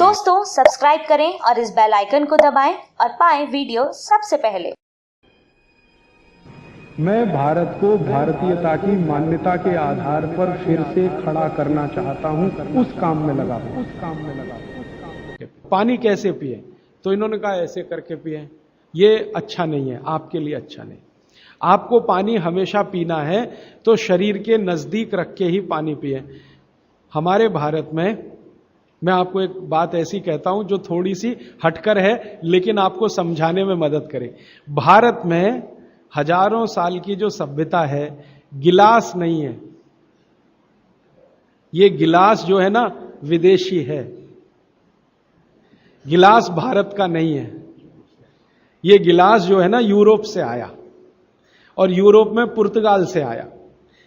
दोस्तों सब्सक्राइब करें और इस बेल आइकन को दबाएं और पाएं वीडियो सबसे पहले। मैं भारत को भारतीयता की मान्यता के आधार पर फिर से खड़ा करना चाहता हूं, उस काम में लगा पानी कैसे पिए? तो इन्होंने कहा ऐसे करके पिए। ये अच्छा नहीं है, आपके लिए अच्छा नहीं। आपको पानी हमेशा पीना है तो शरीर के नजदीक रख के ही पानी पिए। हमारे भारत में मैं आपको एक बात ऐसी कहता हूं जो थोड़ी सी हटकर है लेकिन आपको समझाने में मदद करे। भारत में हजारों साल की जो सभ्यता है, गिलास नहीं है। ये गिलास जो है ना विदेशी है, गिलास भारत का नहीं है। ये गिलास जो है ना यूरोप से आया और यूरोप में पुर्तगाल से आया।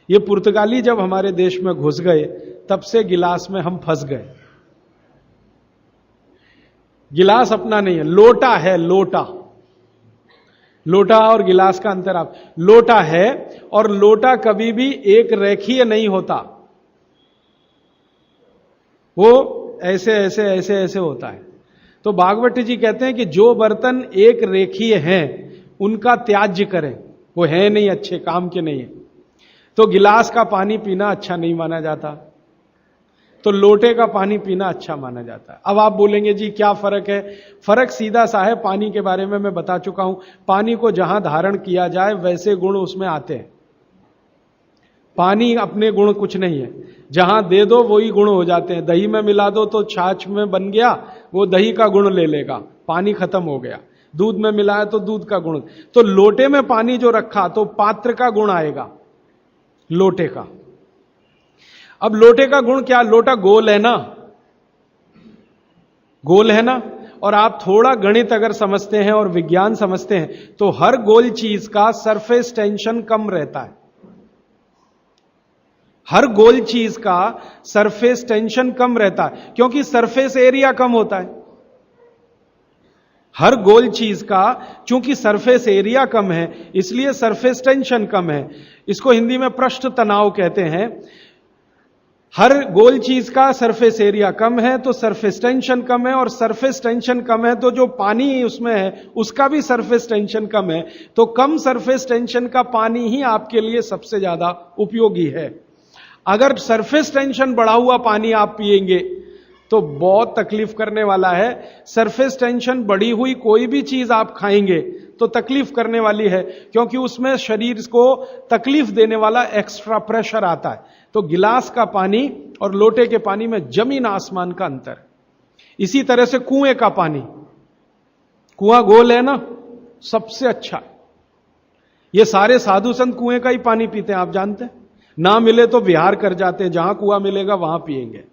ये पुर्तगाली जब हमारे देश में घुस गए तब से गिलास में हम फंस गए। गिलास अपना नहीं है, लोटा है। लोटा लोटा और गिलास का अंतर आप, लोटा है और लोटा कभी भी एक रेखीय नहीं होता, वो ऐसे ऐसे ऐसे ऐसे होता है। तो भागवत जी कहते हैं कि जो बर्तन एक रेखीय हैं उनका त्याज्य करें, वो है नहीं, अच्छे काम के नहीं है। तो गिलास का पानी पीना अच्छा नहीं माना जाता, तो लोटे का पानी पीना अच्छा माना जाता है। अब आप बोलेंगे जी क्या फर्क है? फर्क सीधा सा है, पानी के बारे में मैं बता चुका हूं। पानी को जहां धारण किया जाए वैसे गुण उसमें आते हैं। पानी अपने गुण कुछ नहीं है, जहां दे दो वही गुण हो जाते हैं। दही में मिला दो तो छाछ में बन गया, वो दही का गुण ले लेगा, पानी खत्म हो गया। दूध में मिलाया तो दूध का गुण। तो लोटे में पानी जो रखा तो पात्र का गुण आएगा, लोटे का। अब लोटे का गुण क्या? लोटा गोल है ना, गोल है ना। और आप थोड़ा गणित अगर समझते हैं और विज्ञान समझते हैं तो हर गोल चीज का सरफेस टेंशन कम रहता है। हर गोल चीज का सरफेस टेंशन कम रहता है क्योंकि सरफेस एरिया कम होता है। हर गोल चीज का चूंकि सरफेस एरिया कम है इसलिए सरफेस टेंशन कम है। इसको हिंदी में पृष्ठ तनाव कहते हैं। हर गोल चीज का सरफेस एरिया कम है तो सरफेस टेंशन कम है, और सरफेस टेंशन कम है तो जो पानी उसमें है उसका भी सरफेस टेंशन कम है। तो कम सरफेस टेंशन का पानी ही आपके लिए सबसे ज्यादा उपयोगी है। अगर सरफेस टेंशन बढ़ा हुआ पानी आप पिएंगे तो बहुत तकलीफ करने वाला है। सरफेस टेंशन बढ़ी हुई कोई भी चीज आप खाएंगे तो तकलीफ करने वाली है, क्योंकि उसमें शरीर को तकलीफ देने वाला एक्स्ट्रा प्रेशर आता है। तो गिलास का पानी और लोटे के पानी में जमीन आसमान का अंतर। इसी तरह से कुएं का पानी, कुआं गोल है ना, सबसे अच्छा। ये सारे साधु संत कुएं का ही पानी पीते हैं, आप जानते हैं। ना मिले तो विहार कर जाते हैं, जहां कुआं मिलेगा वहां पिएंगे।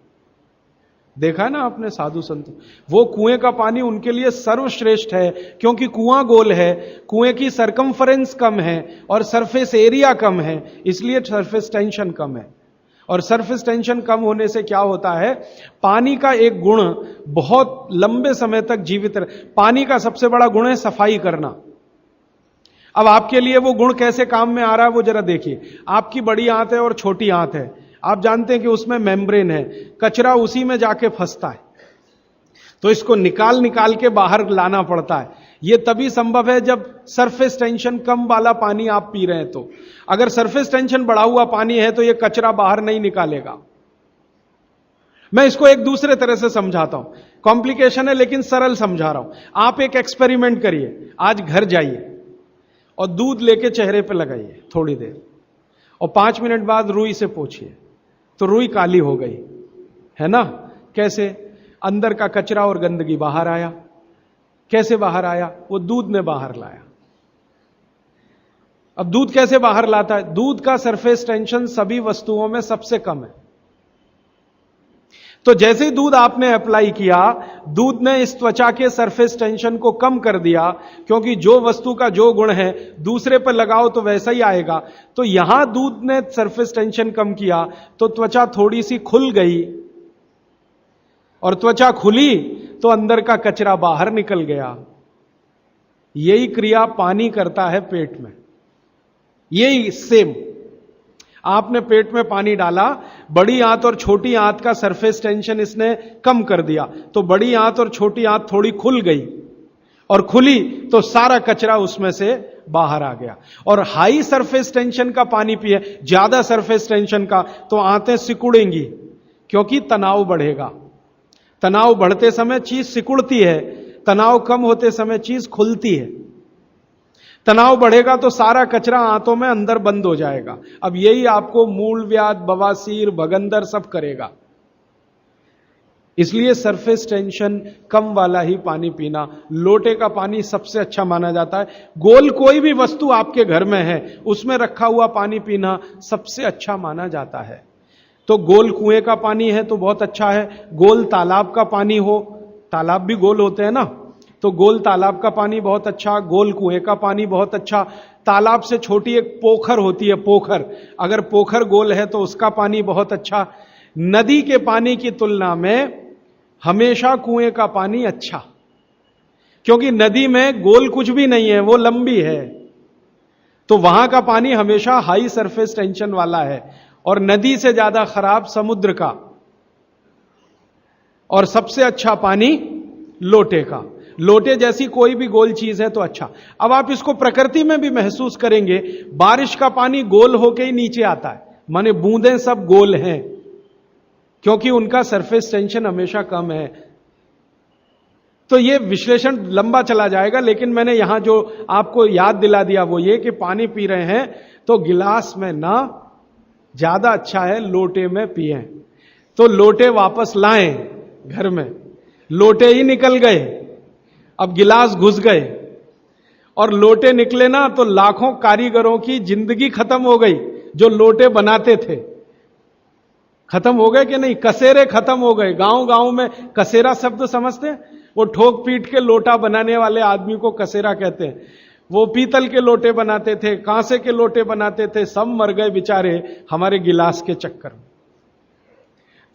देखा है ना आपने साधु संत, वो कुएं का पानी उनके लिए सर्वश्रेष्ठ है क्योंकि कुआं गोल है, कुएं की सरकमफरेंस कम है और सरफेस एरिया कम है, इसलिए सरफेस टेंशन कम है। और सरफेस टेंशन कम होने से क्या होता है, पानी का एक गुण बहुत लंबे समय तक जीवित रहे। पानी का सबसे बड़ा गुण है सफाई करना। अब आपके लिए वो गुण कैसे काम में आ रहा है वो जरा देखिए। आपकी बड़ी आंत है और छोटी आंत है, आप जानते हैं कि उसमें मेम्ब्रेन है, कचरा उसी में जाके फंसता है, तो इसको निकाल निकाल के बाहर लाना पड़ता है। यह तभी संभव है जब सरफेस टेंशन कम वाला पानी आप पी रहे हैं। तो अगर सरफेस टेंशन बढ़ा हुआ पानी है तो यह कचरा बाहर नहीं निकालेगा। मैं इसको एक दूसरे तरह से समझाता हूं, कॉम्प्लिकेशन है लेकिन सरल समझा रहा हूं। आप एक एक्सपेरिमेंट करिए, आज घर जाइए और दूध लेके चेहरे पे लगाइए थोड़ी देर, और 5 मिनट बाद रुई से पोंछिए तो रुई काली हो गई है ना। कैसे? अंदर का कचरा और गंदगी बाहर आया। कैसे बाहर आया? वो दूध ने बाहर लाया। अब दूध कैसे बाहर लाता है? दूध का सरफेस टेंशन सभी वस्तुओं में सबसे कम है। तो जैसे ही दूध आपने अप्लाई किया, दूध ने इस त्वचा के सरफेस टेंशन को कम कर दिया, क्योंकि जो वस्तु का जो गुण है दूसरे पर लगाओ तो वैसा ही आएगा। तो यहां दूध ने सरफेस टेंशन कम किया तो त्वचा थोड़ी सी खुल गई, और त्वचा खुली तो अंदर का कचरा बाहर निकल गया। यही क्रिया पानी करता है पेट में, यही सेम। आपने पेट में पानी डाला, बड़ी आंत और छोटी आंत का सरफेस टेंशन इसने कम कर दिया, तो बड़ी आंत और छोटी आंत थोड़ी खुल गई, और खुली तो सारा कचरा उसमें से बाहर आ गया। और हाई सरफेस टेंशन का पानी पिए, ज्यादा सरफेस टेंशन का, तो आंतें सिकुड़ेंगी, क्योंकि तनाव बढ़ेगा। तनाव बढ़ते समय चीज सिकुड़ती है, तनाव कम होते समय चीज खुलती है। तनाव बढ़ेगा तो सारा कचरा आंतों में अंदर बंद हो जाएगा। अब यही आपको मूलव्याध, बवासीर, भगंदर सब करेगा। इसलिए सरफेस टेंशन कम वाला ही पानी पीना। लोटे का पानी सबसे अच्छा माना जाता है। गोल कोई भी वस्तु आपके घर में है, उसमें रखा हुआ पानी पीना सबसे अच्छा माना जाता है। तो गोल कुएं का पानी है तो बहुत अच्छा है। गोल तालाब का पानी हो, तालाब भी गोल होते हैं ना, तो गोल तालाब का पानी बहुत अच्छा, गोल कुएं का पानी बहुत अच्छा। तालाब से छोटी एक पोखर होती है, पोखर, अगर पोखर गोल है तो उसका पानी बहुत अच्छा। नदी के पानी की तुलना में हमेशा कुएं का पानी अच्छा, क्योंकि नदी में गोल कुछ भी नहीं है, वो लंबी है, तो वहां का पानी हमेशा हाई सरफेस टेंशन वाला है। और नदी से ज्यादा खराब समुद्र का, और सबसे अच्छा पानी लोटे का। लोटे जैसी कोई भी गोल चीज है तो अच्छा। अब आप इसको प्रकृति में भी महसूस करेंगे, बारिश का पानी गोल होके ही नीचे आता है, माने बूंदें सब गोल हैं, क्योंकि उनका सरफेस टेंशन हमेशा कम है। तो ये विश्लेषण लंबा चला जाएगा, लेकिन मैंने यहां जो आपको याद दिला दिया वो ये कि पानी पी रहे हैं तो गिलास में ना, ज्यादा अच्छा है लोटे में पिए। तो लोटे वापस लाएं घर में, लोटे ही निकल गए, अब गिलास घुस गए, और लोटे निकले ना तो लाखों कारीगरों की जिंदगी खत्म हो गई जो लोटे बनाते थे। खत्म हो गए कि नहीं? कसेरे खत्म हो गए। गांव गांव में कसेरा शब्द समझते हैं? वो ठोक पीट के लोटा बनाने वाले आदमी को कसेरा कहते हैं। वो पीतल के लोटे बनाते थे, कांसे के लोटे बनाते थे, सब मर गए बेचारे हमारे गिलास के चक्कर में।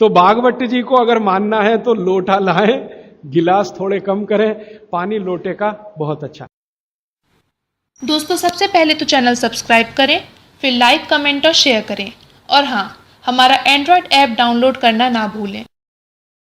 तो भागवत जी को अगर मानना है तो लोटा लाएं, गिलास थोड़े कम करें, पानी लोटे का बहुत अच्छा। दोस्तों, सबसे पहले तो चैनल सब्सक्राइब करें, फिर लाइक, कमेंट और शेयर करें, और हाँ, हमारा एंड्रॉयड ऐप डाउनलोड करना ना भूलें।